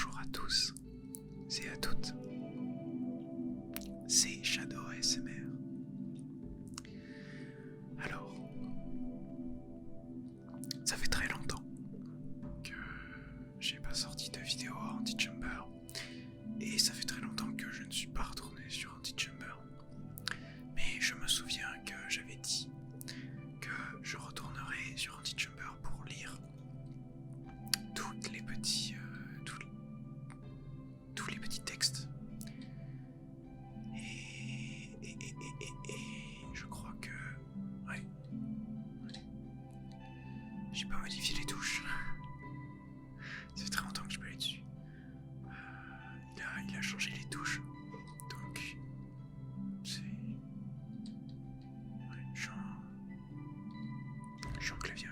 Bonjour à tous et à toutes, c'est Shadow ASMR. Alors, ça fait très longtemps que j'ai pas sorti de vidéo à Antichamber et ça fait très longtemps que je ne suis pas retourné sur Antichamber. Mais je me souviens que j'avais dit que je retournerai sur Antichamber pour lire tous les petits textes. Et je crois que... Ouais. J'ai pas modifié les touches. Ça fait très longtemps que je peux aller dessus. Il a changé les touches. Donc... C'est... Ouais, je suis en clavier.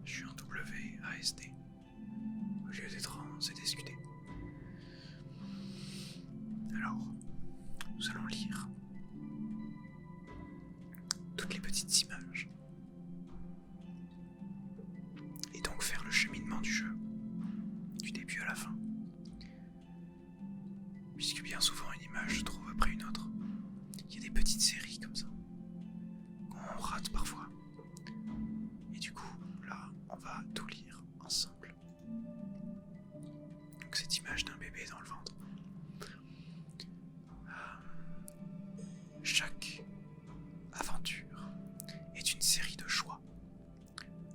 Je suis en WASD. Au lieu d'être en ZSQD. Alors, nous allons lire toutes les petites images et donc faire le cheminement du jeu, du début à la fin. Puisque bien souvent une image se trouve après une autre. Il y a des petites séries comme ça qu'on rate parfois. Et du coup, là, on va tout lire ensemble. Donc cette image d'un bébé dans le ventre. Chaque aventure est une série de choix.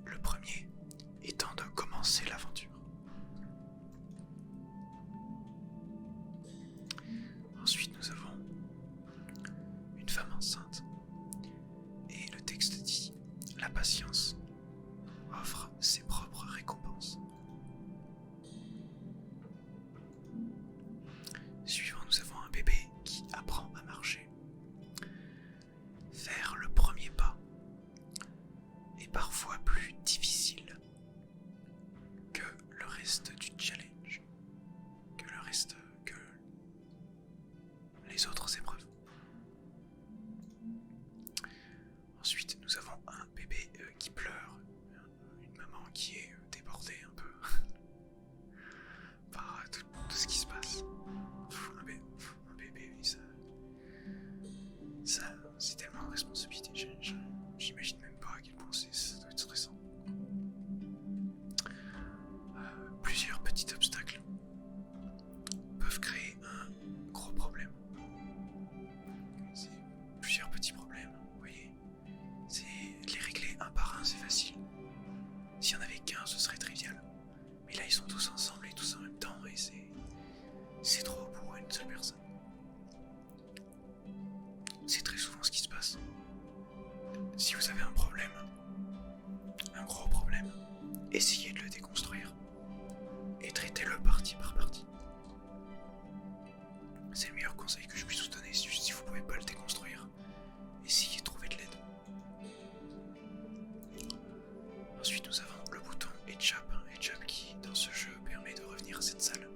Le premier étant de commencer l'aventure. Ensuite, nous avons une femme enceinte. Et le texte dit « La patience offre ses propres récompenses ». Suivant, nous avons un bébé qui apprend à marcher. Faire le premier pas est parfois plus difficile que le reste du challenge, que les autres épreuves. Ensuite, nous avons un bébé qui pleure, une maman qui est débordée un peu par tout ce qui se passe. Un bébé, oui, ça c'est tellement de responsabilité, j'imagine même pas à quel point ça doit être stressant. Plusieurs petits obstacles peuvent créer un gros problème. C'est plusieurs petits problèmes, vous voyez. Les régler un par un, c'est facile. S'il y en avait qu'un, ce serait trivial. Mais là, ils sont tous ensemble et tous en même temps, et c'est trop pour une seule personne. C'est très souvent ce qui se passe. Si vous avez un problème, un gros problème, essayez de le déconstruire et traitez-le partie par partie. C'est le meilleur conseil que je puisse vous donner. Si vous ne pouvez pas le déconstruire, essayez de trouver de l'aide. Ensuite, nous avons le bouton Etchap qui, dans ce jeu, permet de revenir à cette salle.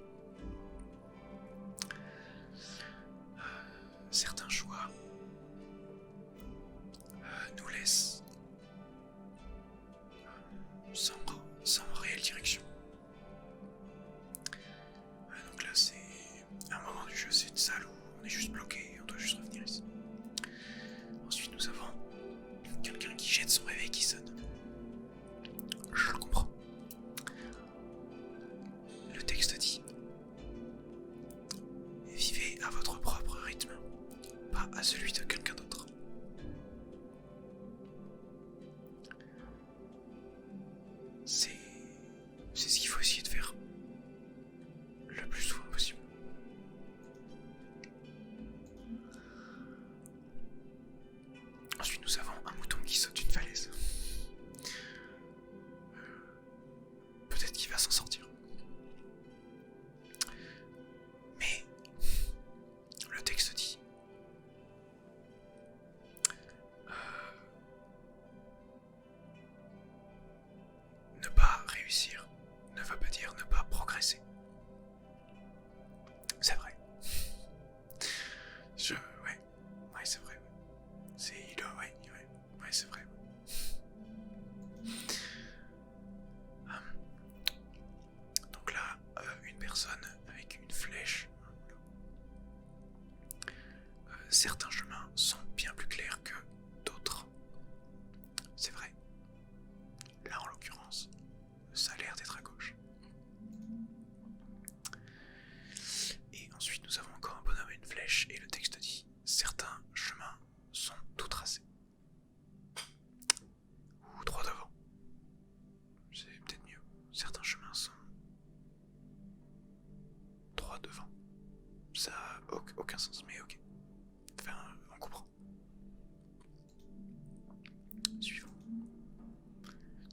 Certains choix nous laissent sans réelle direction. Donc là, c'est un moment du jeu, c'est une salle où on est juste bloqué et on doit juste revenir ici. Ensuite, nous avons quelqu'un qui jette son réveil qui sonne. Je le comprends. Le texte dit « Vivez à votre propre rythme, pas à celui de quelqu'un d'autre. » C'est ce qu'il faut essayer de faire le plus souvent possible. Ensuite, nous avons un mouton qui saute d'une falaise. Peut-être qu'il va s'en sortir. Mais le texte dit ne pas réussir ne veut pas dire ne pas progresser. C'est vrai. Ouais, c'est vrai. Ouais, c'est vrai. personne avec une flèche. Certains chemins sont bien plus clairs que d'autres. C'est vrai. Là, en l'occurrence, ça a l'air d'être à gauche. Et ensuite, nous avons encore un bonhomme et une flèche, et le texte dit « Certains chemins sont tout tracés. » Ou droit devant. C'est peut-être mieux. Certains chemins sont droit devant. Ça n'a aucun sens, mais ok. Enfin, on comprend. Suivant.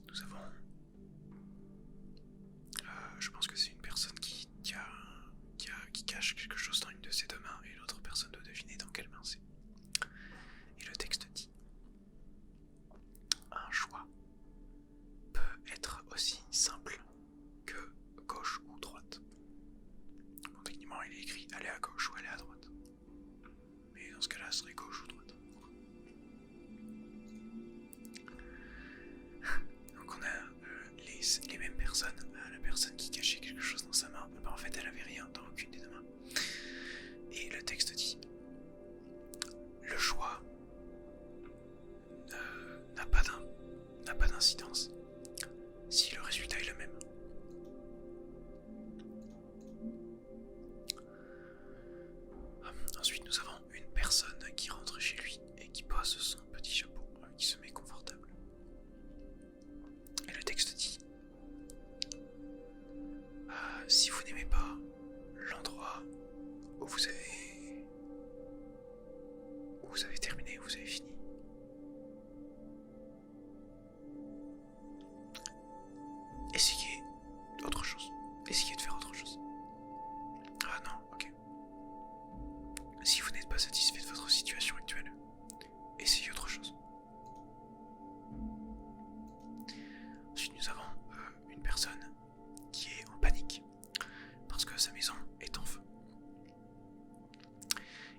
Nous avons... je pense que c'est une personne qui cache quelque chose dans une de ses deux mains et l'autre personne doit deviner dans quelle main c'est. Et le texte dit: un choix peut être aussi simple que gauche ou droite. Bon, techniquement, il est écrit aller à gauche ou aller à droite. Mais dans ce cas-là, ce serait gauche ou droite. Donc on a les mêmes personnes. La personne qui cachait quelque chose dans sa main, en fait elle avait rien dans aucune des deux mains. Et le texte dit: le choix n'a pas d'incidence si le résultat est le même. Ensuite nous avons une personne qui rentre chez lui et qui pose son petit chapeau, qui se met confortable. Et le texte dit: si vous n'aimez pas l'endroit où vous avez terminé, où vous avez fini, essayez autre chose. Essayez de faire autre chose. Ah non, ok. Si vous n'êtes pas satisfait de votre situation actuelle, essayez autre chose. Ensuite, nous avons une personne qui est en panique parce que sa maison est en feu.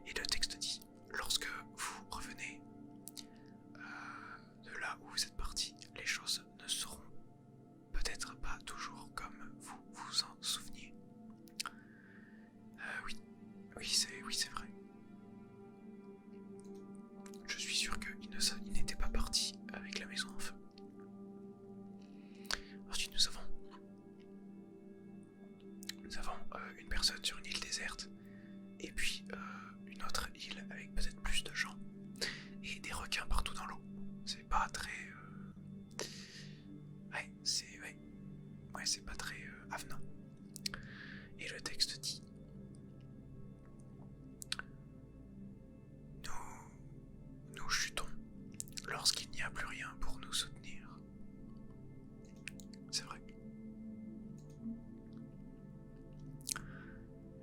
Et le texte dit: lorsque vous revenez de là où vous êtes parti, les choses ne seront peut-être pas toujours comme vous vous en souveniez. Oui, c'est vrai. Je suis sûr qu'il n'était pas parti avec la maison en feu. Ensuite, nous avons une personne sur une île déserte, et puis une autre île avec peut-être plus de gens, et des requins partout dans l'eau. C'est pas très... c'est pas très avenant. Et le texte dit: nous chutons lorsqu'il n'y a plus rien pour nous soutenir. C'est vrai.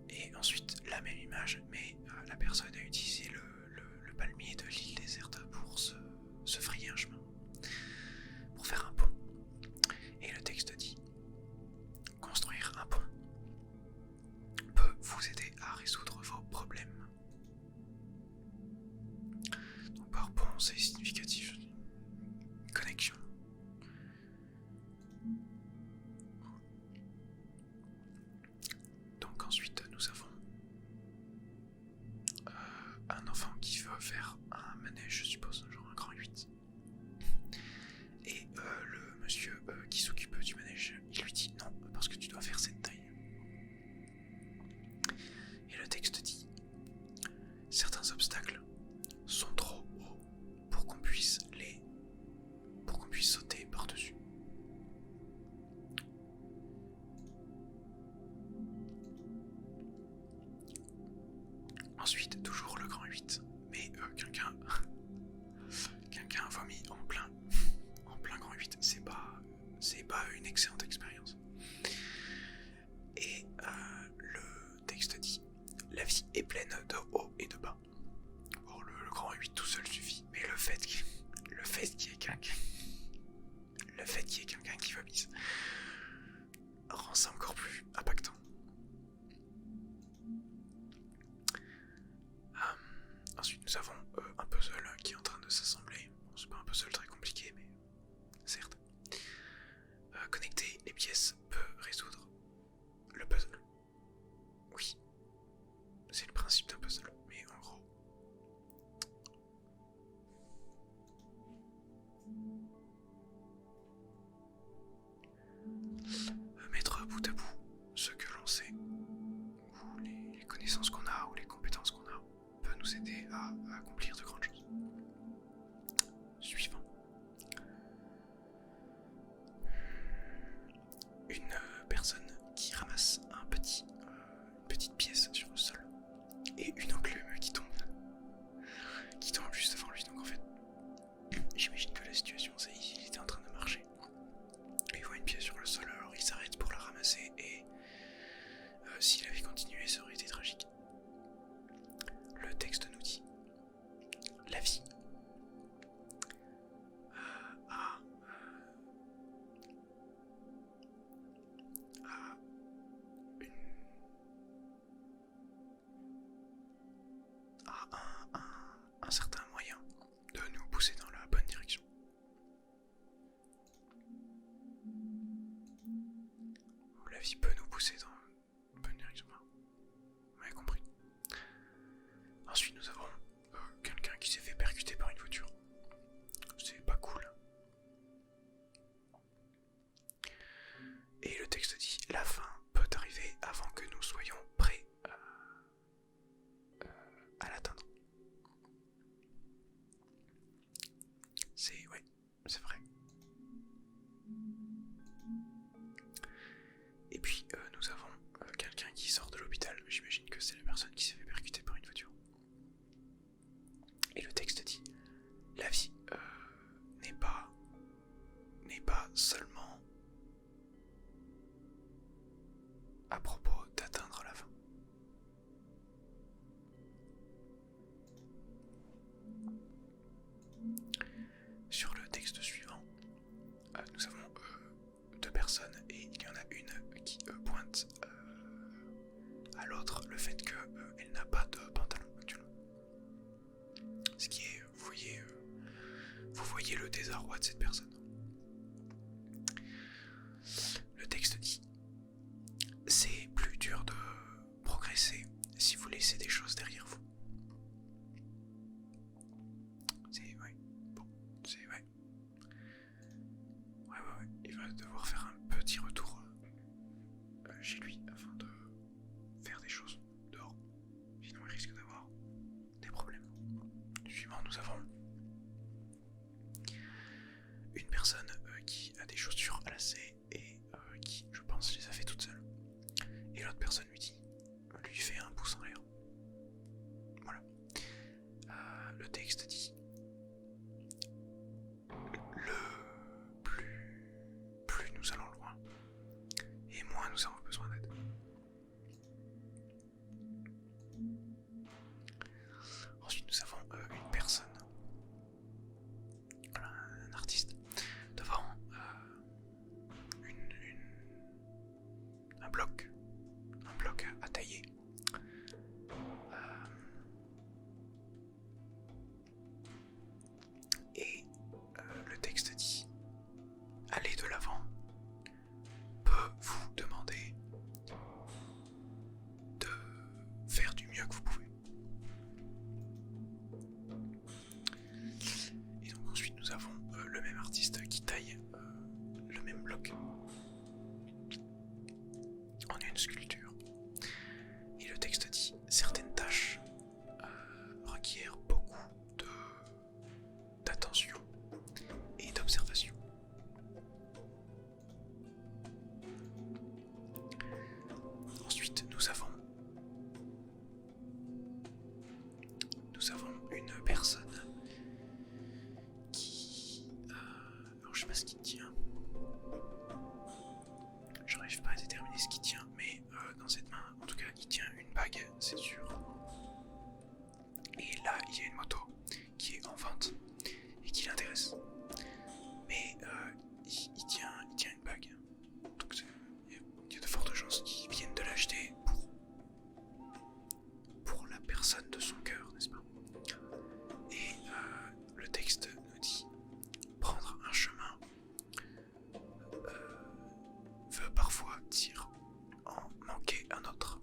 Et ensuite, la même image, mais la personne a utilisé le palmier de l'île déserte pour se frayer un chemin, pour faire un pont. Et le texte dit: construire un pont peut vous aider à résoudre vos problèmes. Donc par pont, c'est significatif. Une connexion. Donc ensuite, nous avons un enfant qui veut faire un manège, je suppose, genre un grand 8. Et le monsieur qui s'occupe du manège, il lui dit: non, parce que tu dois faire cette taille. Et le texte dit: certains obstacles sont trop hauts pour qu'on puisse sauter par-dessus. Ensuite, toujours le grand 8, mais quelqu'un vomit en plein grand 8, c'est pas une excellente expérience. Et le texte dit: la vie est pleine de hauts et de bas. Bon, le grand 8 tout seul suffit, mais le fait qu'il y ait quelqu'un qui vomisse rend ça encore plus impactant. Ensuite, nous avons un puzzle qui est en train de s'assembler. Bon, c'est pas un puzzle très compliqué, mais certes. Connecter les pièces personne qui ramasse une petite pièce sur le sol et une enclume qui tombe juste devant lui. Donc en fait, j'imagine que la situation c'est il était en train de marcher et il voit une pièce sur le sol, alors il s'arrête pour la ramasser et s'il avait continué ça aurait été tragique. Le texte nous dit: la vie a un certain moyen de nous pousser dans la bonne direction. La vie peut nous pousser dans la bonne direction. Vous m'avez compris. Ensuite, nous avons quelqu'un qui s'est fait percuter par une voiture. C'est pas cool. Et le texte dit: la fin peut arriver avant que nous soyons prêts à l'atteindre. C'est vrai. Et puis nous avons quelqu'un qui sort de l'hôpital. J'imagine que c'est la personne qui s'est fait percuter par une voiture. Et le texte dit: la vie n'est pas seulement à propos d'atteindre la fin. Sur le texte suivant, nous avons deux personnes et il y en a une qui pointe à l'autre le fait qu'elle n'a pas de pantalon actuellement. Ce qui est, vous voyez le désarroi de cette personne. Le texte dit: c'est plus dur de progresser si vous laissez des choses derrière vous. Ouais. Il va devoir faire un petit retour chez lui afin de faire des choses dehors. Sinon il risque d'avoir des problèmes. Suivant, nous avons une personne qui a des chaussures à lacets et qui, je pense, les a fait toute seule. Et l'autre personne lui fait un pouce en l'air. Voilà. Le texte dit: plus nous allons loin et moins nous avons besoin d'aide. Ensuite, nous avons une personne, un artiste, devant un bloc à tailler. Et le texte dit: aller de l'avant peut vous demander de faire du mieux que vous pouvez. Et donc ensuite nous avons le même artiste qui taille le même bloc en une sculpture. Et le texte dit: certaines tâches requièrent beaucoup d'attention et d'observation. Ensuite, nous avons une personne qui... alors je sais pas ce qu'il tient. J'arrive pas à déterminer ce qu'il tient, mais dans cette main, en tout cas, il tient une bague, c'est sûr. Et là, il y a une moto qui est en vente et qui l'intéresse. Mais il tient une bague. Donc il y a de fortes chances qu'il vienne de l'acheter pour la personne de son cœur, n'est-ce pas? Et le texte nous dit: prendre un chemin veut parfois dire en manquer un autre.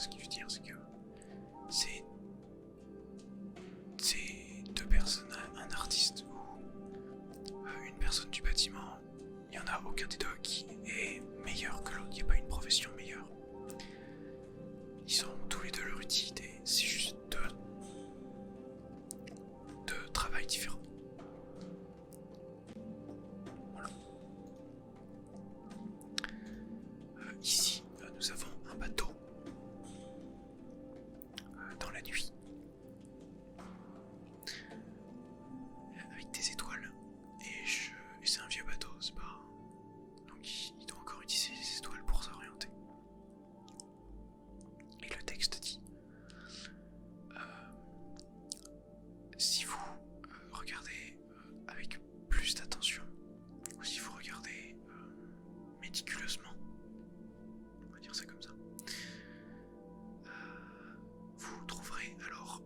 ce qu'il veut dire, c'est que c'est deux personnes, un artiste ou une personne du bâtiment. Il n'y en a aucun des deux qui est meilleur que l'autre, il n'y a pas une profession meilleure. Ils ont tous les deux leur utilité, c'est juste deux travails différents. Voilà. Ici, nous avons un bateau dans la nuit avec des étoiles et c'est un vieux bateau, c'est pas... Donc il doit encore utiliser les étoiles pour s'orienter. Et le texte dit si vous regardez avec plus d'attention, ou si vous regardez méticuleusement, on va dire ça comme ça, vous trouverez alors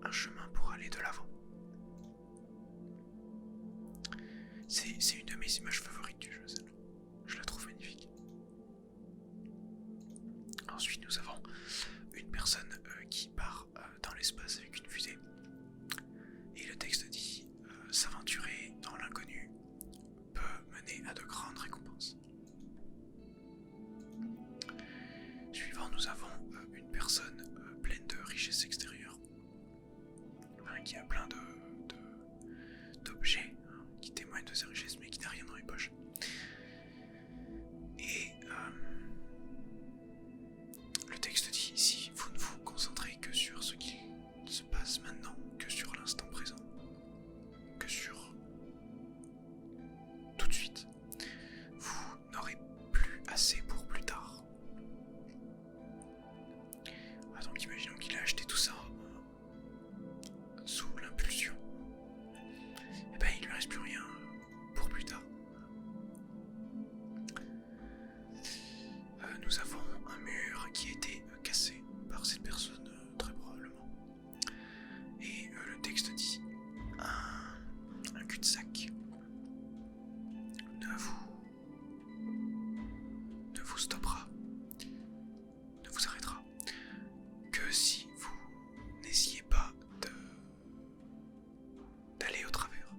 un chemin pour aller de l'avant. C'est une de mes images favorites du jeu, celle-là. Je la trouve magnifique. Ensuite, nous avons une personne qui part dans l'espace avec une fusée. Et le texte dit s'aventurer dans l'inconnu peut mener à de grandes récompenses. Suivant, nous avons une personne pleine de richesses extérieures, qui a plein d'objets qui témoignent de sa richesse mais qui n'a rien dans les poches. Et le texte dit ici, vous ne vous concentrez que sur ce qui se passe maintenant, que sur l'instant présent, que sur tout de suite. Vous n'aurez plus assez pour plus tard. Donc imaginons qu'il a acheté tout ça sous l'impulsion. Et ben il lui reste plus rien pour plus tard. Nous avons un mur qui a été cassé par cette personne très probablement. Et le texte dit un cul-de-sac ne vous stoppera, ne vous arrêtera que si vous n'essayez pas d'aller au travers.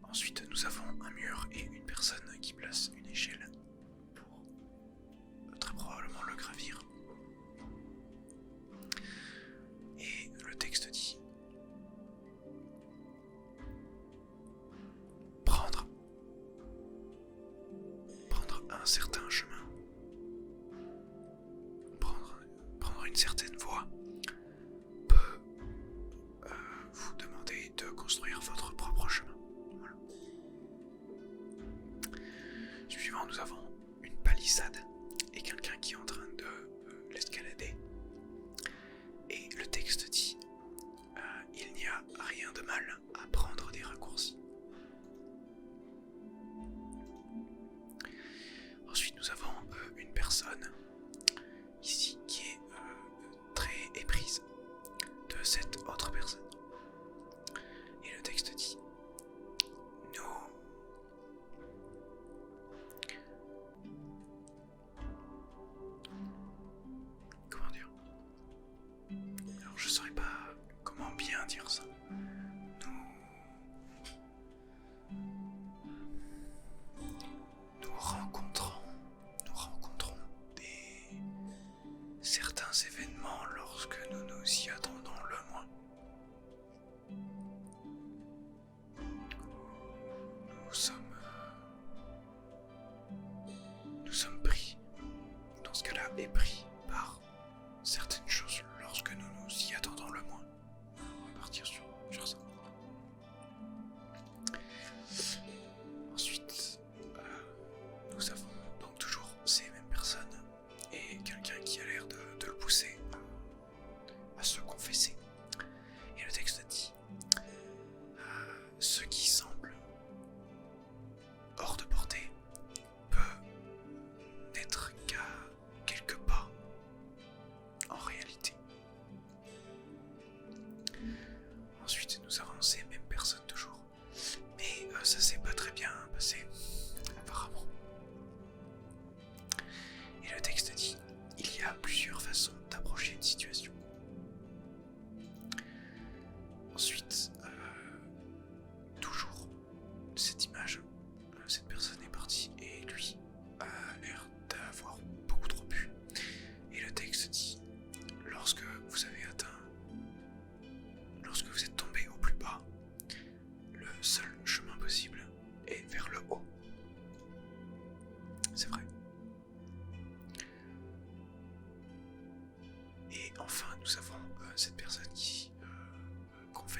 Ensuite, nous avons un mur et une personne qui place une échelle pour très probablement le gravir. Et le texte dit prendre un certain chemin, prendre une certaine voie peut vous demander de construire votre propre chemin. Voilà. Suivant, nous avons une palissade et quelqu'un qui est en train de l'escalader. Et le texte dit il n'y a rien de mal à prendre des raccourcis. Ensuite, nous avons une personne ici qui est très éprise de cette autre personne. Et le texte dit comment dire? Alors je saurais pas comment bien dire ça. Nous rencontrons certains événements lorsque nous nous y attendons le moins. Nous sommes pris, dans ce cas-là, épris par certaines choses lorsque nous nous y attendons le moins. On va partir sur ça. Ensuite, nous avons donc toujours ces mêmes personnes et quelqu'un qui a l'air de le pousser à se confesser. Et le texte dit ce qui semble hors de portée peut n'être qu'à quelques pas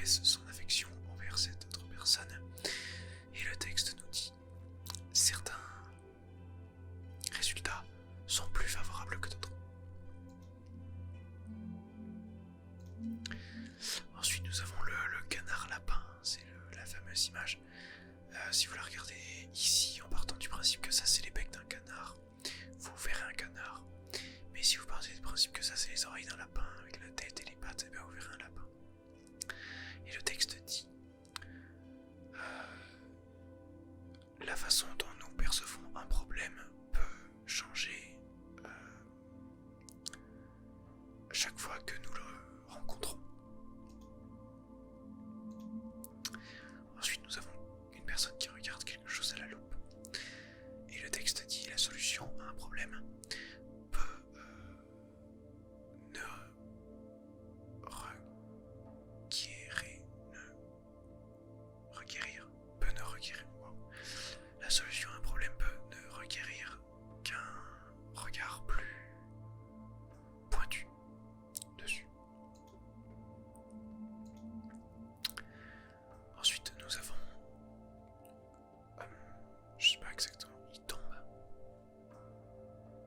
expresse son affection envers cette autre personne. Et le texte nous dit: certains résultats sont plus favorables que d'autres. Ensuite, nous avons le canard lapin, c'est la fameuse image. Si vous la regardez ici, en partant du principe que ça c'est les becs d'un canard, vous verrez un canard. Mais si vous partez du principe que ça c'est les oreilles d'un lapin, avec la tête et les pattes, et bien vous verrez un lapin. Et le texte dit: la façon dont nous percevons un problème peut changer chaque fois que nous le rencontrons. Ensuite, nous avons une personne qui regarde quelque chose à la loupe. Et le texte dit: la solution à un problème peut ne requérir. Wow. La solution à un problème peut ne requérir qu'un regard plus pointu dessus. Ensuite, nous avons... je sais pas exactement, ils tombent.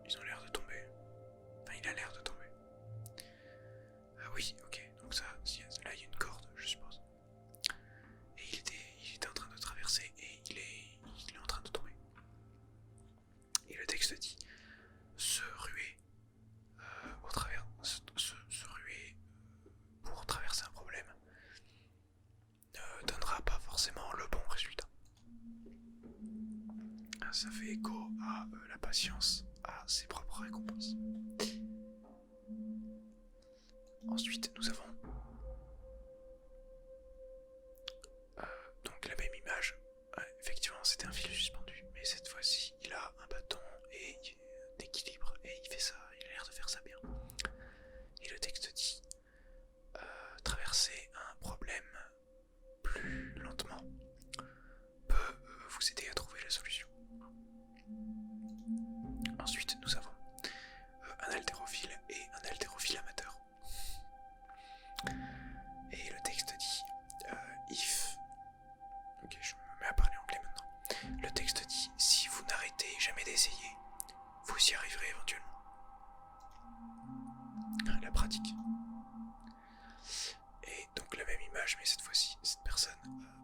Ils ont l'air de tomber. Enfin, il a l'air de tomber. Ah oui, ok, donc ça, là il y a une corde, je suppose. Et il était en train de traverser et il est en train de tomber. Et le texte dit: se ruer au travers, se ruer pour traverser un problème ne donnera pas forcément le bon résultat. Ça fait écho à la patience, à ses propres récompenses. Ensuite, nous avons donc la même image. Effectivement, c'était un fil suspendu, mais cette fois-ci, il a un bâton et d'équilibre, et il fait ça, il a l'air de faire ça bien. Et le texte dit: traverser un problème plus lentement peut vous aider à trouver la solution. Ensuite, nous avons un haltérophile et un haltérophile amateur. Et le texte dit: if... Ok, je me mets à parler anglais maintenant. Le texte dit: si vous n'arrêtez jamais d'essayer, vous y arriverez éventuellement. La pratique. Et donc la même image, mais cette fois-ci, cette personne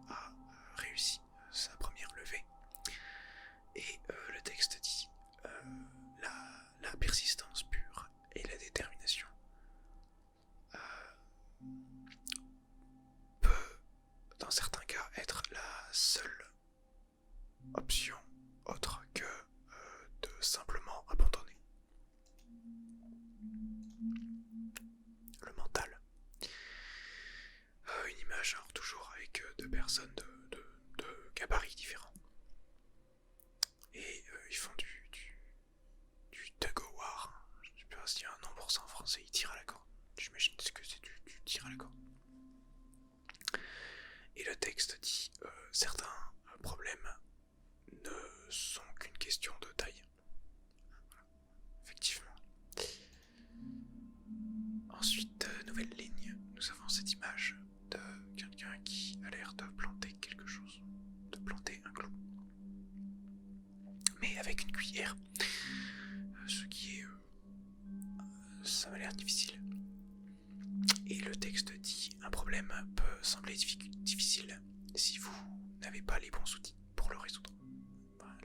a réussi sa première levée. Et le texte dit: la persistance pure et la détermination peut, dans certains cas, être la seule option autre que de simplement abandonner. Le mental. Une image, alors toujours avec deux personnes de gabarits différents. Et ils font du tug of war. Je ne sais pas s'il y a un nom pour ça en français, ils tirent à la corde. J'imagine que c'est du tir à la corde. Et le texte dit: certains problèmes ne sont qu'une question de taille. Voilà. Effectivement. Ensuite, nouvelle ligne, nous avons cette image de quelqu'un qui a l'air de planter quelque chose, de planter un clou. Mais avec une cuillère, ce qui est... ça m'a l'air difficile. Et le texte dit: un problème peut sembler difficile si vous n'avez pas les bons outils pour le résoudre.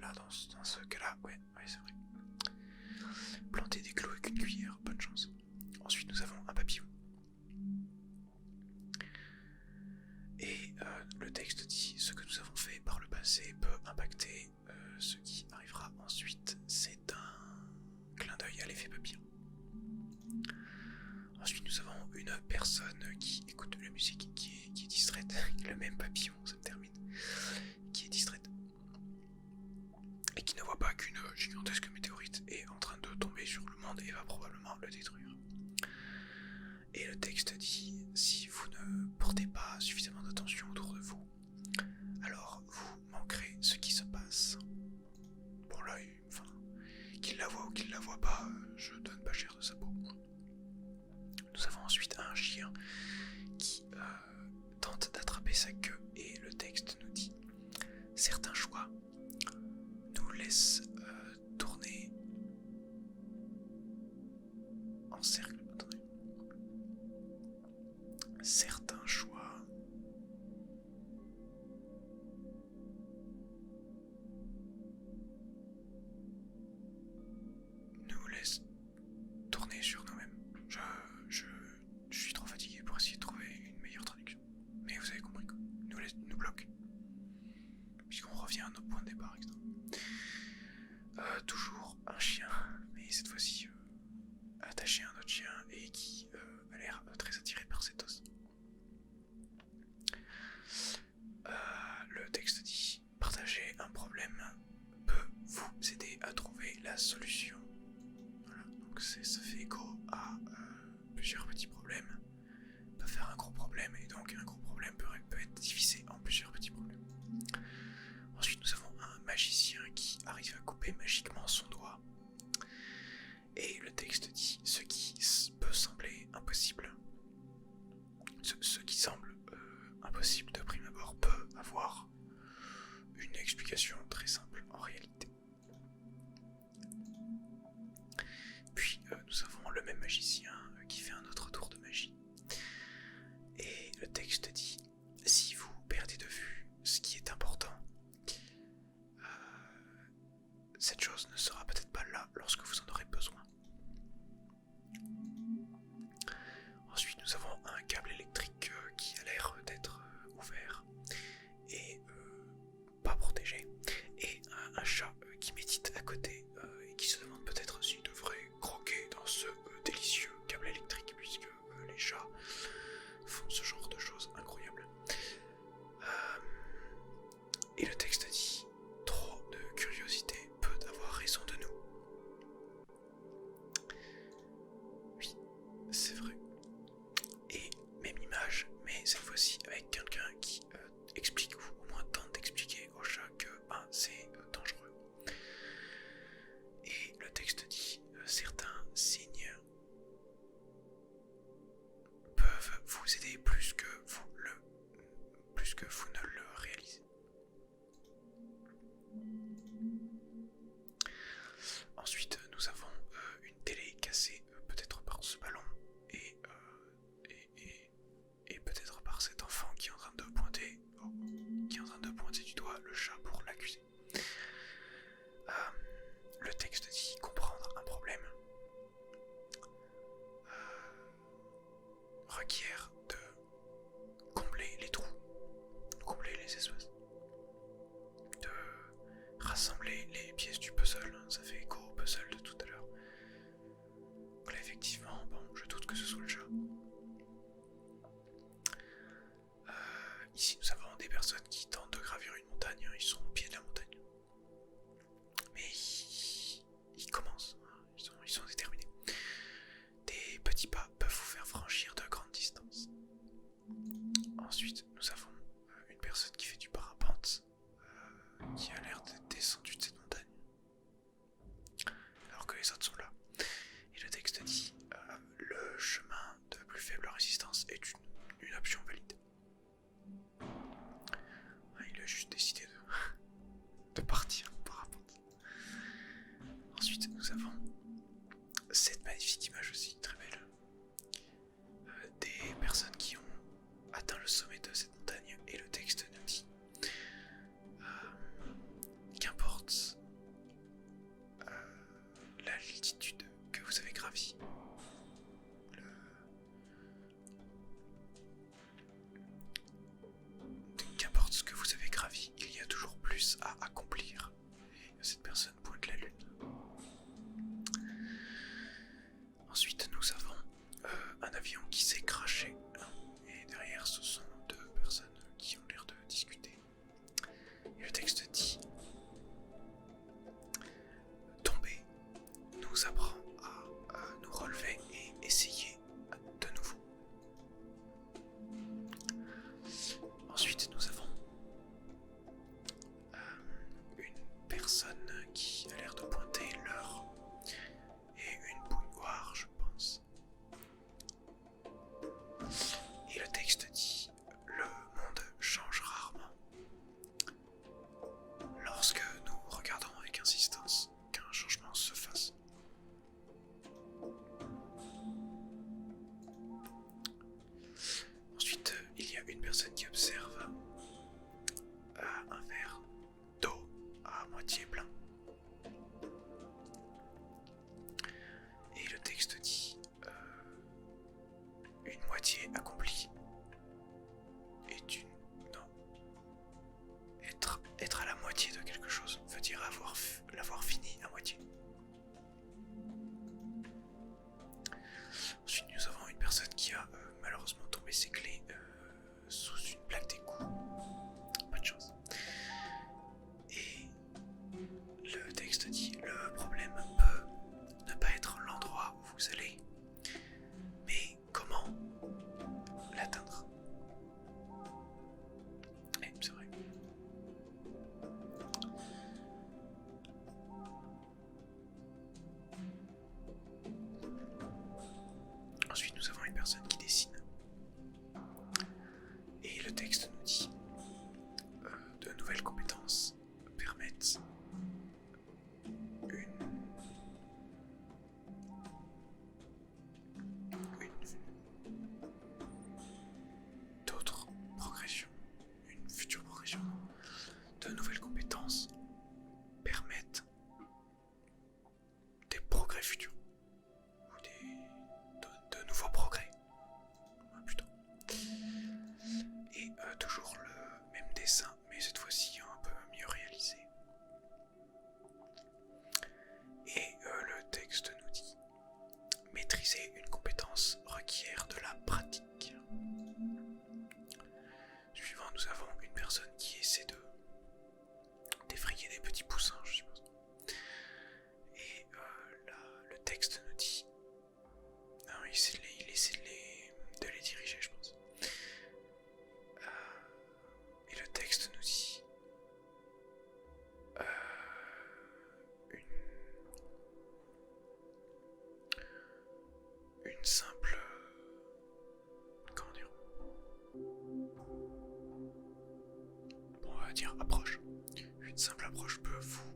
Là, dans ce cas-là, ouais, c'est vrai. Planter des clous avec une cuillère, bonne chance. Ensuite, nous avons un papillon. Et le texte dit: ce que nous avons fait par le passé peut impacter ce qui arrivera ensuite. C'est un clin d'œil à l'effet papillon. Ensuite, nous avons une personne qui écoute de la musique, qui est distraite. Le même papillon, ça me termine. Qui est distraite. Et qui ne voit pas qu'une gigantesque météorite est en train de tomber sur le monde et va probablement le détruire. Et le texte dit: si vous ne portez pas suffisamment d'attention autour de vous, alors vous manquerez ce qui se passe. Bon là, enfin, qu'il la voit ou qu'il la voit pas, je donne pas cher de sa peau. Nous avons ensuite un chien qui tente attraper sa queue et le texte nous dit: certains choix nous laissent tourner en cercle. Attendez. Certains choix nous laissent tourner sur nous-mêmes. Je suis trop fatigué pour essayer de trouver une meilleure traduction. Mais vous avez compris quoi. Nous bloque. Puisqu'on revient à notre point de départ, etc. Toujours un chien, mais cette fois-ci attaché à un autre chien et qui a l'air très attiré par cet os. Le texte dit: partager un problème peut vous aider à trouver la solution. Voilà, donc ça fait écho à plusieurs petits problèmes peuvent faire un gros problème, et donc un gros problème peut être divisé en plusieurs petits problèmes. Ensuite, nous avons un magicien qui arrive à couper magiquement son doigt. Et le texte dit: ce qui peut sembler impossible, ce qui semble impossible de prime abord peut avoir une explication très simple en réalité. Puis nous avons le même magicien qui fait un autre tour de magie. Et le texte dit: si vous perdez de vue ce qui est important, cette chose ne sera peut-être pas là lorsque vous en aurez besoin. Ensuite, nous avons un câble électrique qui a l'air d'être ouvert et pas protégé, et un chat qui médite à côté et qui se demande peut-être s'il devrait croquer dans ce délicieux câble électrique, puisque les chats font ce genre de choses incroyables. Et le texte dit: trop de curiosité peut avoir raison de nous. Oui, c'est vrai. Et même image, mais cette fois-ci avec quelqu'un qui explique, ou au moins tente d'expliquer au chat que c'est dangereux. Et le texte dit: certains signes peuvent vous aider plus que vous ne le réalisez. Ensuite, nous avons une télé cassée, peut-être par ce ballon, et peut-être par cet enfant qui est en train de pointer du doigt le chat pour l'accuser. Le texte dit: comprendre un problème requiert de combler les trous, combler les espaces, de rassembler les pièces du puzzle. Ça fait écho au puzzle de tout à l'heure. Donc là, effectivement, je doute que ce soit le chat. Ici, nous avons des personnes qui tentent de gravir une montagne. Ils sont au pied de la montagne, mais ils commencent. Ils sont déterminés. Des petits pas peuvent vous faire franchir de grandes distances. Ensuite, nous avons une personne qui fait du parapente, qui a l'air d'être descendue de cette montagne, alors que les autres sont là. Et le texte dit: le chemin de plus faible résistance est une option valide. Il a juste décidé de partir en parapente. Ensuite, nous avons cette magnifique image aussi, très belle, des personnes qui ont atteint le sommet de cette montagne, et le texte nous dit: qu'importe l'altitude que vous avez gravie, qu'importe ce que vous avez gravi, il y a toujours plus à accomplir. Et cette personne pointe la lune. Ensuite, nous moitié plein. Et le texte dit une moitié accomplie est une... Non. Être à la moitié de quelque chose veut dire l'avoir fini à moitié. Ensuite, nous avons une personne qui a malheureusement tombé ses clés sous une plaque d'égout. Pas de chance. Et le texte dit le problème peut ne pas être l'endroit où vous allez, mais comment l'atteindre. Et c'est vrai. Ensuite, nous avons une personne qui dessine. Et le texte nous dit de nouvelles compétences permettent d'autres progressions, une future progression. De nouvelles compétences permettent des progrès futurs ou de nouveaux progrès plutôt. Et toujours le même dessin, mais cette fois-ci un peu mieux réalisé. Et le texte nous dit maîtriser une compétence requiert de la pratique. Suivant, nous avons une personne qui essaie d'effrayer des petits poussins, je suppose. Et là, le texte nous dit... Non, il essaie de les diriger, je pense. Et le texte nous dit... Une simple... Comment dire? Bon, on va dire approche. Une simple approche peut vous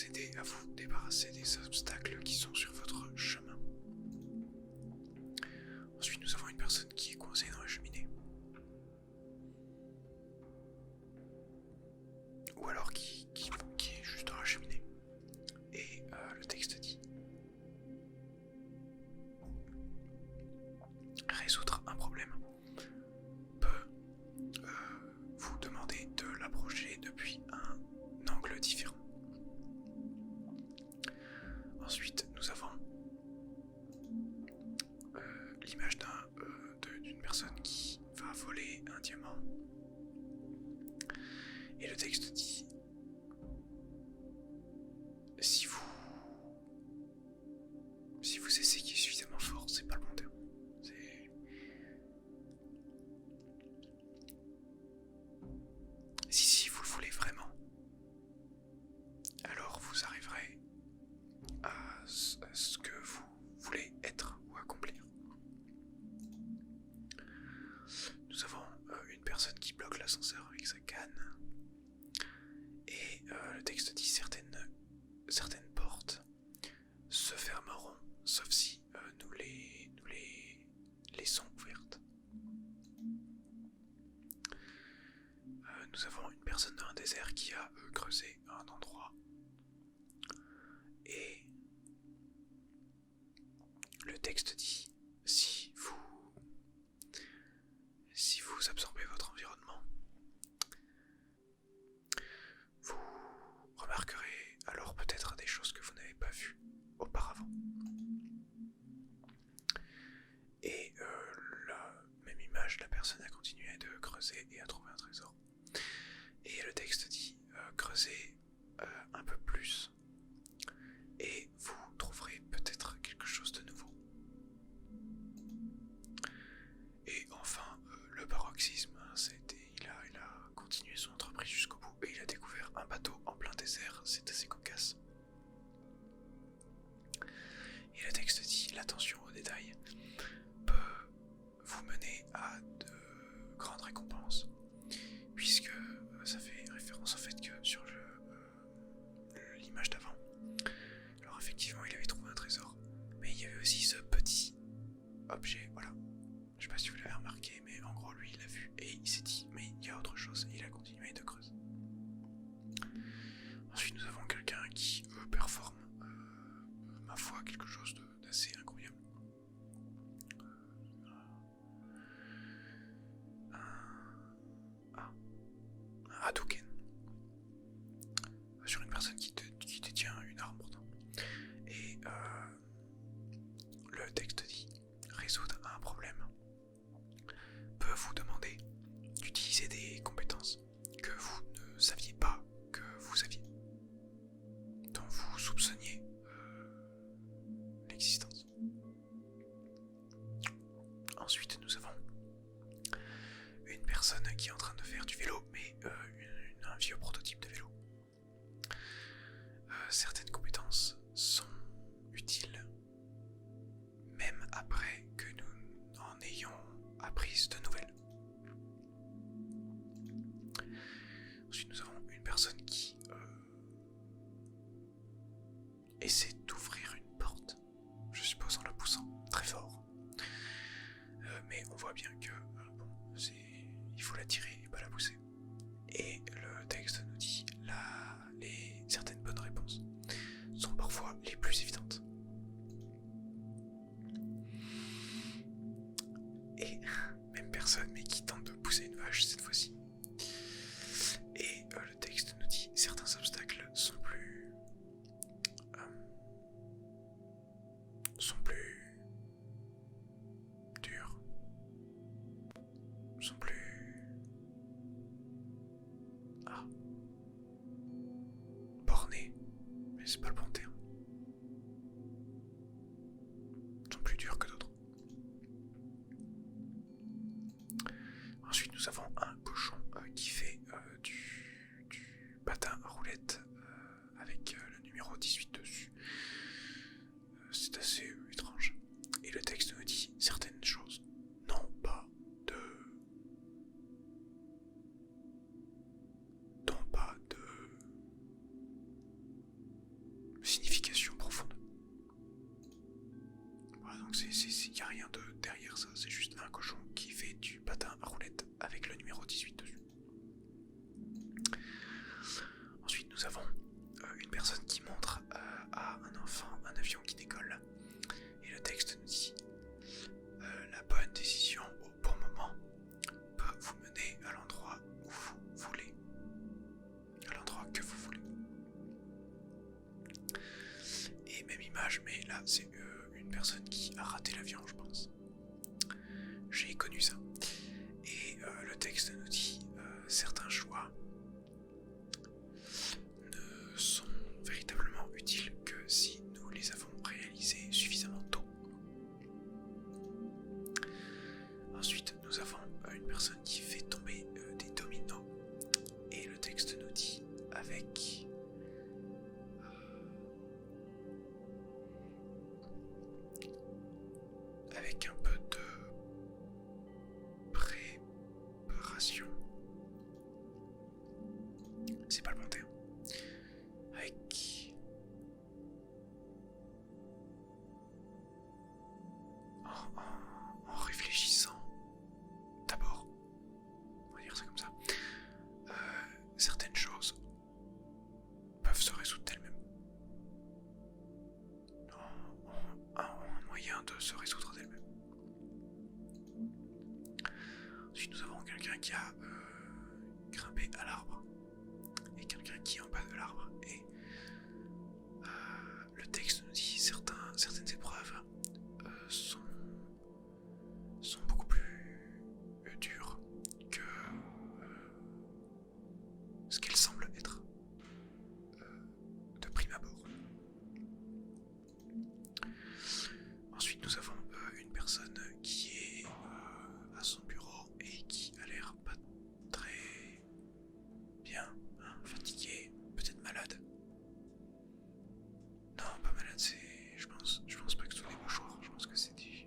aider à vous débarrasser des obstacles qui sont sur votre chemin. Ensuite, nous avons une personne qui est coincée dans la cheminée. Ou alors qui est juste dans la cheminée. Et le texte dit résoudre un problème peut vous demander de l'approcher depuis un angle différent. Ensuite, nous avons l'image d'une personne qui va voler un diamant. Et le texte dit si vous essayez suffisamment fort, c'est pas le bon terme. Si vous le voulez vraiment, alors vous arriverez à ce que vous voulez être ou accomplir. Nous avons une personne qui bloque l'ascenseur avec sa canne. Et le texte dit certaines portes se fermeront, sauf si nous les laissons ouvertes. Nous avons une personne dans un désert qui a creusé un endroit. Et le texte dit si vous absorbez votre environnement, vous remarquerez alors peut-être des choses que vous n'avez pas vues auparavant. Et la même image, la personne a continué de creuser et a trouvé un trésor. Et le texte dit creusez un peu plus et vous trouverez peut-être quelque chose de nouveau. Et enfin, le paroxysme, il a continué son entreprise jusqu'au bout et il a découvert un bateau en plein désert, c'est assez cocasse. Et le texte dit l'attention aux détails peut vous mener à de grandes récompenses, puisque ça fait référence au fait que sur l'image d'avant, alors effectivement il avait trouvé un trésor, mais il y avait aussi ce petit objet, voilà, Je sais pas si vous l'avez remarqué, mais en gros, lui, il a vu et il s'est dit, mais il y a autre chose, et il a continué de creuser. Ensuite, nous avons quelqu'un qui performe, ma foi, quelque chose d'assez incroyable. Un Hadouken. Sur une personne qui détient une arme pourtant. Et le texte dit résoudre un problème peut vous demander d'utiliser des compétences que vous ne saviez pas que vous aviez, dont vous soupçonniez l'existence. Ensuite, nous avons une personne qui est en train de faire du vélo, mais un vieux prototype de vélo. Certaines compétences sont utiles même après que nous en ayons appris de nouvelles. Ensuite, nous avons une personne qui essaie d'ouvrir une porte, je suppose en la poussant très fort. Mais on voit bien que il faut la tirer et pas la pousser. Et le texte nous dit certaines bonnes réponses sont parfois les plus évidentes. Et même personne, mais qui tente de pousser une vache cette fois-ci. Et le texte nous dit certains obstacles sont plus durs, sont plus bornés, mais c'est pas le bon terme. Sont plus durs que d'autres. Ensuite, nous avons un cochon qui fait du patin à roulettes avec le numéro 18 dessus. C'est assez étrange. Et le texte nous dit certaines choses n'ont pas de signification profonde. Voilà, donc il n'y a rien derrière ça, c'est juste un cochon qui fait du patin à roulettes avec le numéro 18 dessus. Ensuite, nous avons une personne qui montre à un enfant un avion qui décolle. Et le texte nous dit la bonne décision au bon moment peut vous mener à l'endroit où vous voulez. À l'endroit que vous voulez. Et même image, mais là c'est une personne qui a raté l'avion, je pense. J'ai connu ça. Et le texte nous dit certains choix ne sont véritablement utiles que si nous les avons réalisés suffisamment tôt. Ensuite, nous avons une personne qui fait tomber des dominos. Et le texte nous dit avec un peu de préparation. C'est pas le bon terme. En réfléchissant d'abord, on va dire ça comme ça, certaines choses peuvent se résoudre d'elles-mêmes. Un moyen de se résoudre d'elles-mêmes. Ensuite, nous avons quelqu'un qui a grimpé à l'arbre et quelqu'un qui est en bas de l'arbre. Et le texte nous dit certaines épreuves sont beaucoup plus dures que ce qu'elles semblent être de prime abord. Ensuite, nous avons une personne qui est à son bureau et qui a l'air pas très bien, fatigué, peut-être malade. Non, pas malade, je pense pas que ce soit des mouchoirs, je pense que c'est du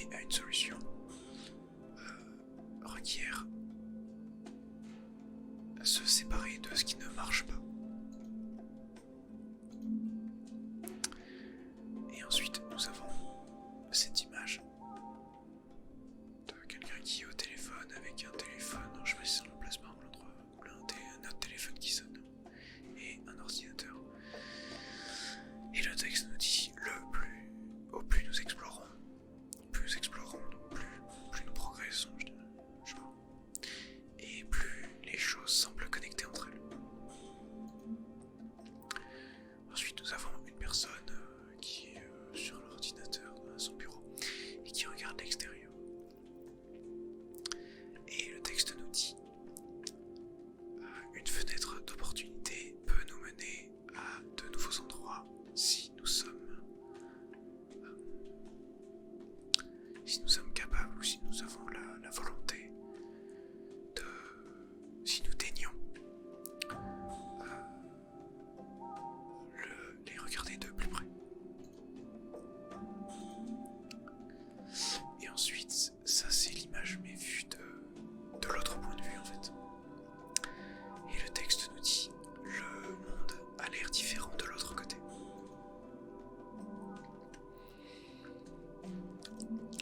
accéder à une solution requiert se séparer de ce qui ne marche pas. Et ensuite, nous avons cette image de quelqu'un qui est au téléphone avec un téléphone, je sais pas si c'est l'emplacement ou l'endroit, ou un autre téléphone qui sonne, et un ordinateur. Et le texte nous dit au plus nous explorons, plus nous progressons, je sais pas, et plus les choses semblent connectées entre elles. Ensuite, nous avons une personne qui est sur l'ordinateur à son bureau et qui regarde l'extérieur. Et le texte nous dit une fenêtre d'opportunité peut nous mener à de nouveaux endroits si nous sommes capables ou si nous avons la volonté de, si nous daignons les regarder de plus près. Et ensuite, ça c'est l'image mais vue de l'autre point de vue en fait. Et le texte nous dit le monde a l'air différent de l'autre côté.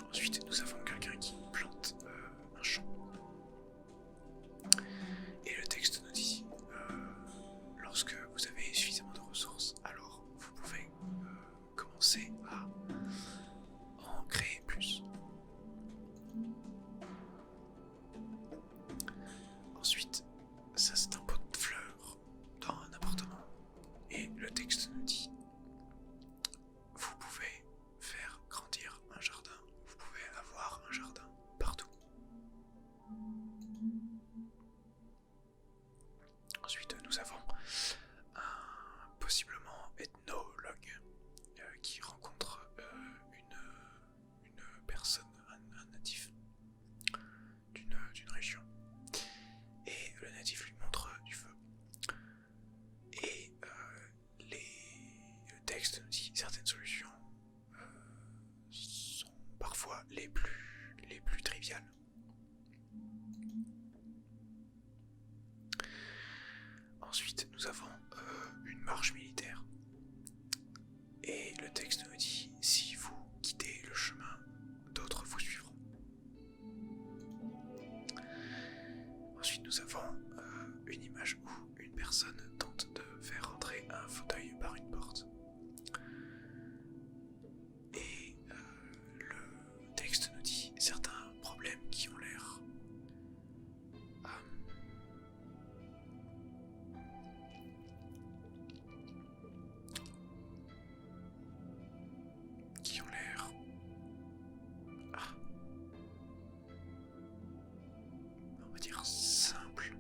Ensuite, nous avons quelqu'un qui plante un champ. Et le texte nous dit lorsque vous avez suffisamment de ressources, alors vous pouvez commencer à en créer plus. Ensuite, ça c'est un pot de fleurs dans un appartement. Et le texte nous dit vous pouvez faire grandir un jardin, vous pouvez avoir un jardin partout. Ensuite, nous avons un possiblement ethnologue qui rencontre une personne, un natif d'une région. Et le natif lui montre du feu. Et le texte nous dit certaines solutions sont parfois les plus triviales. Ensuite, nous avons une marche militaire. Et le texte nous dit si vous quittez le chemin, d'autres vous suivront. Ensuite, nous avons une image où une personne tente de faire entrer un fauteuil par une porte. Et le texte nous dit certains problèmes qui ont l'air on va dire simples.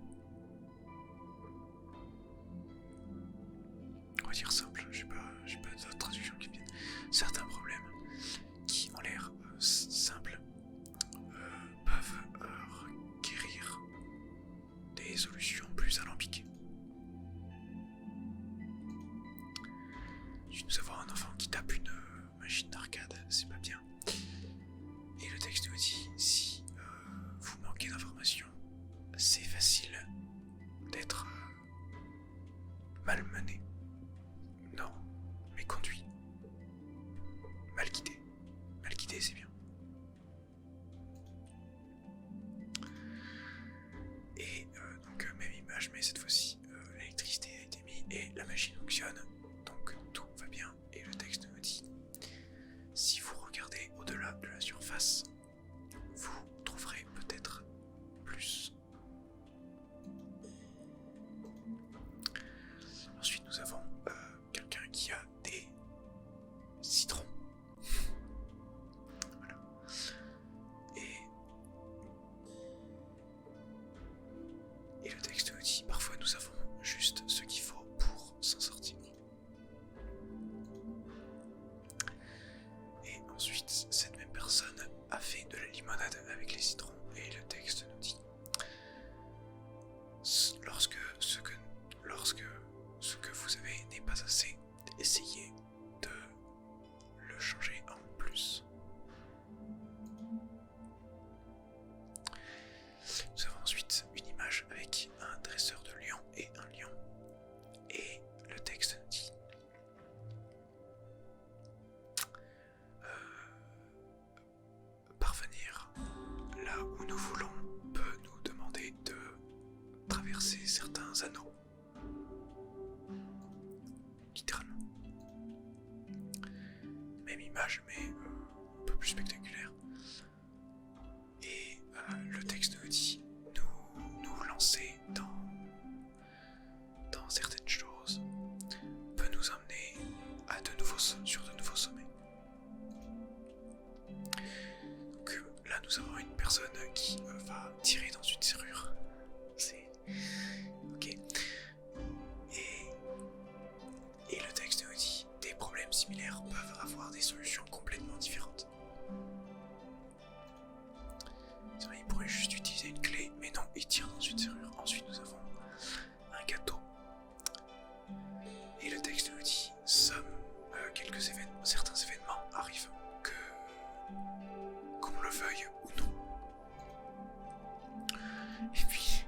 On va dire simple, j'ai pas d'autres traductions qui viennent. Certains problèmes qui ont l'air simples peuvent requérir des solutions plus alambiquées. Nous avons un enfant qui tape une machine d'arcade, c'est pas bien. Et le texte nous dit si vous manquez d'informations, c'est facile d'être malmené. Non, mais conduit. Mal guidé. Mal guidé, c'est bien. Et donc même image, mais cette fois-ci l'électricité a été mise et la machine fonctionne. Donc tout va bien. Et le texte me dit si vous regardez au-delà de la surface, vous trouverez peut-être plus. Ensuite, nous avons quelqu'un qui a des citrons. Voilà. Et le texte nous dit parfois nous avons juste ce qu'il faut pour s'en sortir. Et ensuite, cette même personne a fait de la limonade avec les citrons. Et le texte nous dit lorsque ce que vous avez n'est pas assez, essayez de le changer en plus. image, mais un peu plus spectaculaire. Et le texte nous dit nous lancer dans certaines choses peut nous emmener à sur de nouveaux sommets. Donc là nous avons une personne qui va tirer dans une serrure. C'est ok. Et le texte nous dit des problèmes similaires peuvent avoir des solutions complètement différentes. Il pourrait juste utiliser une clé, mais non, il tire dans une serrure. Ensuite nous avons un gâteau. Et le texte nous dit certains événements arrivent qu'on le veuille ou non. Et puis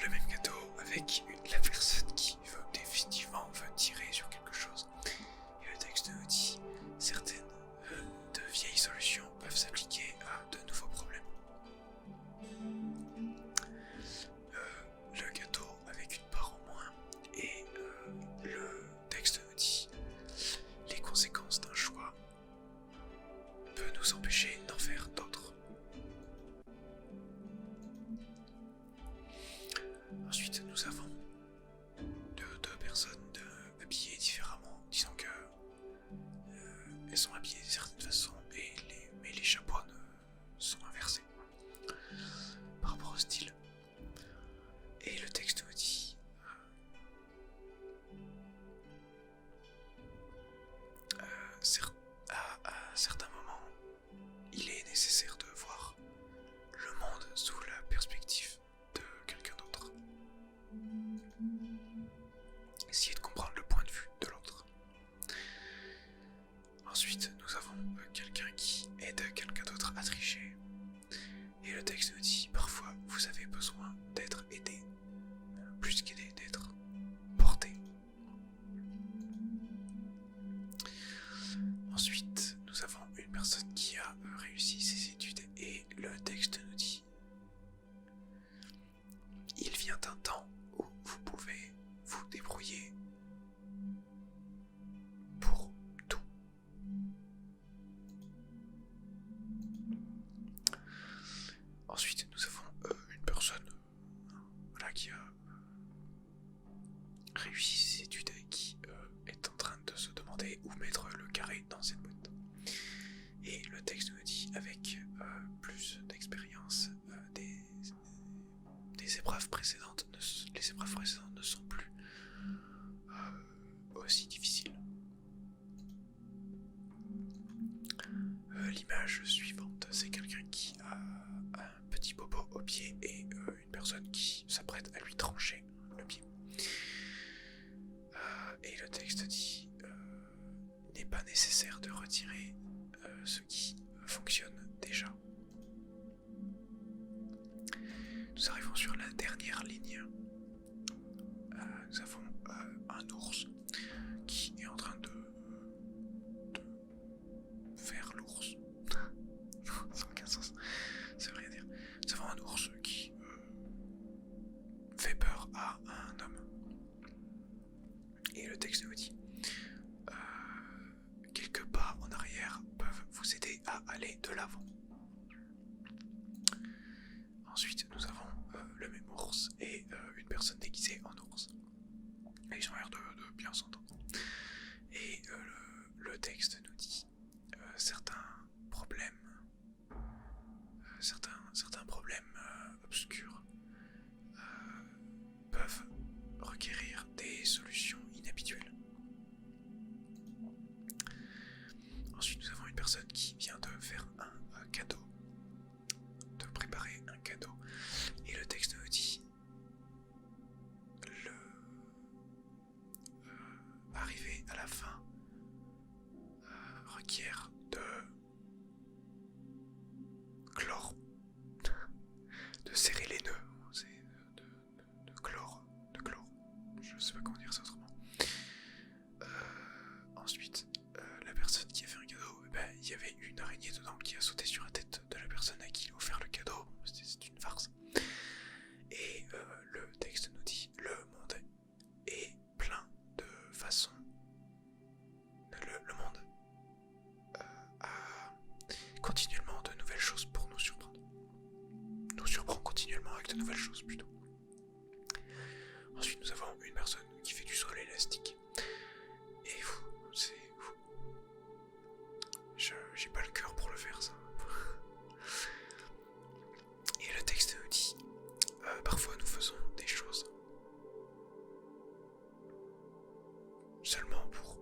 le même gâteau avec la personne qui définitivement veut tirer sur quelque chose. Et le texte nous dit certaines de vieilles solutions peuvent s'appliquer à de nouveaux problèmes. Le gâteau avec une part en moins. Et le texte nous dit les conséquences d'un choix peuvent nous empêcher d'en faire d'autres. Ensuite nous avons deux personnes habillées différemment, disons que elles sont habillées d'une certaine façon, mais les chapeaux sont inversés par rapport au style. Et le texte nous dit à certains moments, il est nécessaire de voir le monde sous la perspective de quelqu'un d'autre. Essayer de comprendre le point de vue de l'autre. Ensuite, nous avons quelqu'un qui aide quelqu'un d'autre à tricher. Et le texte nous dit, parfois, vous avez besoin d'être aidé. Plus qu'aidé, d'être porté. Ensuite, nous avons une personne qui a réussi ses études et le texte nous dit il vient un temps où vous pouvez vous débrouiller pour tout. Ensuite, nous avons une personne qui a réussi ses études et qui est en train de se demander où mettre le carré dans cette boîte. Et le texte nous dit avec plus d'expérience, les épreuves précédentes ne sont plus aussi difficiles. L'image suivante, c'est quelqu'un qui a un petit bobo au pied et une personne qui s'apprête à lui trancher le pied. Et le texte dit il n'est pas nécessaire de retirer ce qui fonctionne déjà. Nous arrivons sur la dernière ligne. Nous avons un ours qui est en train de faire l'ours. Ça n'a aucun sens, ça veut rien dire. Nous avons un ours qui fait peur à un homme. Et le texte nous dit quelques pas en arrière peuvent vous aider à aller de l'avant. Ensuite nous avons le même ours et une personne déguisée en ours. Et ils ont l'air de bien s'entendre. Et le texte nous dit certains problèmes obscurs peuvent requérir des solutions inhabituelles. Ensuite nous avons une personne qui vient de faire un cadeau, de préparer un cadeau, et le texte nous dit arriver à la fin requiert de chlore, de serrer les nœuds, de chlore, je sais pas comment dire ça autrement. Ensuite, la personne qui a fait un cadeau, il y avait une araignée dedans qui a sauté sur la tête de la personne à qui il a offert le cadeau. C'est une farce. Et le texte nous dit le monde est plein de façons. Le monde personne qui fait du saut à l'élastique. Et vous, c'est vous. J'ai pas le cœur pour le faire, ça. Et le texte nous dit, parfois nous faisons des choses seulement pour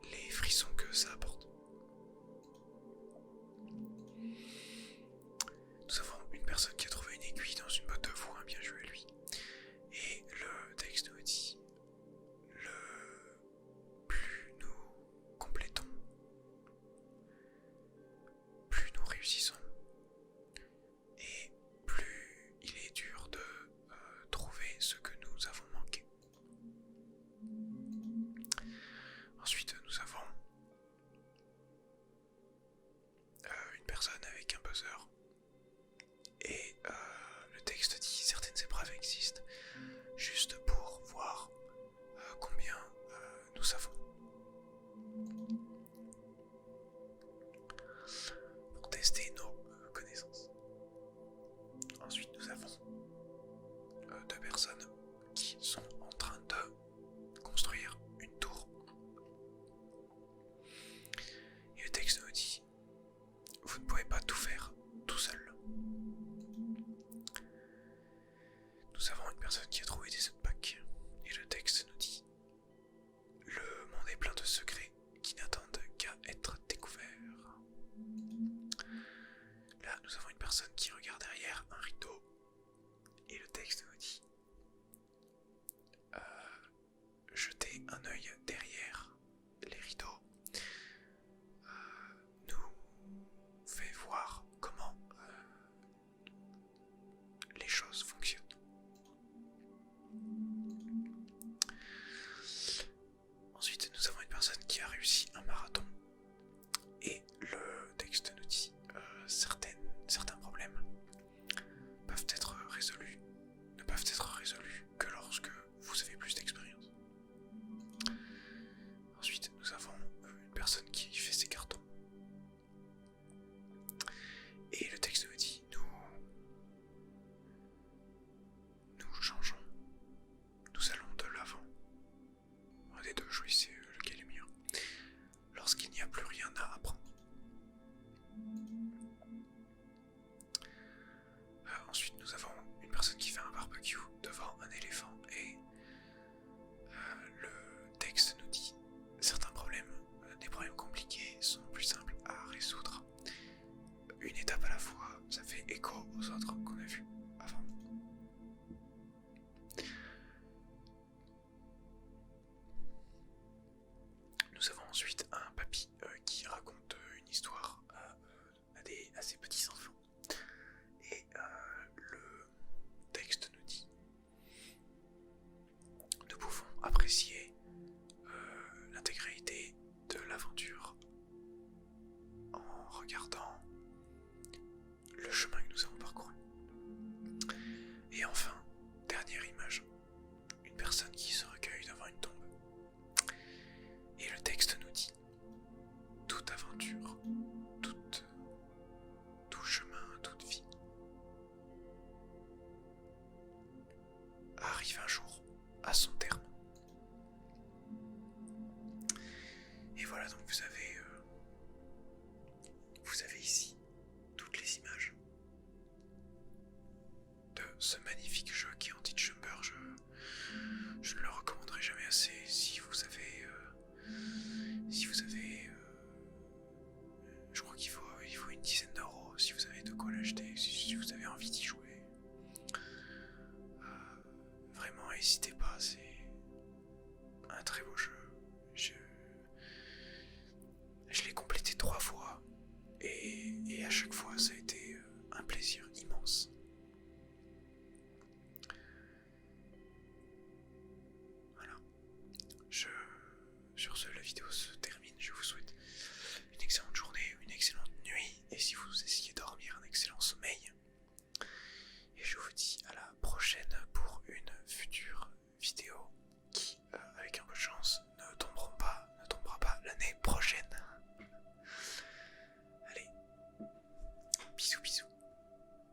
les frissons que ça apporte. Nous avons une personne qui a trouvé une aiguille dans une botte de foin, bien joué à lui. Et le texte nous dit, plus nous complétons, plus nous réussissons, et plus il est dur de trouver ce que nous avons manqué. Ensuite, nous avons une personne avec un buzzer. Et le texte dit, certaines épreuves existent juste pour voir combien nous savons. Pour tester nos connaissances. Ensuite, nous avons deux personnes qui sont en train de construire une tour. Et le texte nous dit, vous ne pouvez pas tout faire tout seul. Nous avons une personne qui a trouvé des unpacks. Et le texte nous dit, le monde est plein de secrets qui n'attendent qu'à être découverts. Là, nous avons une personne qui regarde derrière un rideau. Et le texte nous dit, jetez un œil derrière les rideaux. Nous fait voir comment les choses fonctionnent. Ensuite, nous avons une personne qui a réussi un marathon. Et le texte nous dit, certains problèmes peuvent être résolus, ne peuvent être résolus que lorsque vous avez plus d'expérience. Ensuite, nous avons une personne qui fait ses cartons. Et le texte nous dit, nous changeons, nous allons de l'avant. Un des deux, choisissez lequel est mieux. Lorsqu'il n'y a plus rien à apprendre. Ensuite, nous avons une personne qui fait un barbecue devant un éléphant. Et le texte nous dit, certains problèmes, des problèmes compliqués, sont plus simples à résoudre. Une étape à la fois, ça fait écho aux autres qu'on a vus avant. Nous avons ensuite un papy qui raconte une histoire à ses petits-enfants. Et le texte nous dit, nous pouvons apprécier l'intégralité de l'aventure en regardant le chemin que nous avons parcouru. Et enfin, dernière image, une personne qui se recueille devant une tombe. Et le texte nous dit, toute aventure, tout chemin, toute vie arrive un jour à son terme. Et voilà, donc vous avez ici toutes les images de ce magnifique jeu qui est Antichamber. Je ne le recommanderai jamais assez. Si vous avez je crois qu'il faut une dizaine d'euros si vous avez de quoi l'acheter, si vous avez envie d'y jouer. Vraiment, n'hésitez pas, c'est un très beau jeu. Je l'ai complété 3 fois et à chaque fois ça a été un plaisir immense. Voilà. Sur ce, la vidéo se termine. Je vous souhaite une excellente journée, une excellente nuit, et si vous essayez de dormir, un excellent sommeil. Et je vous dis à la prochaine pour une future vidéo.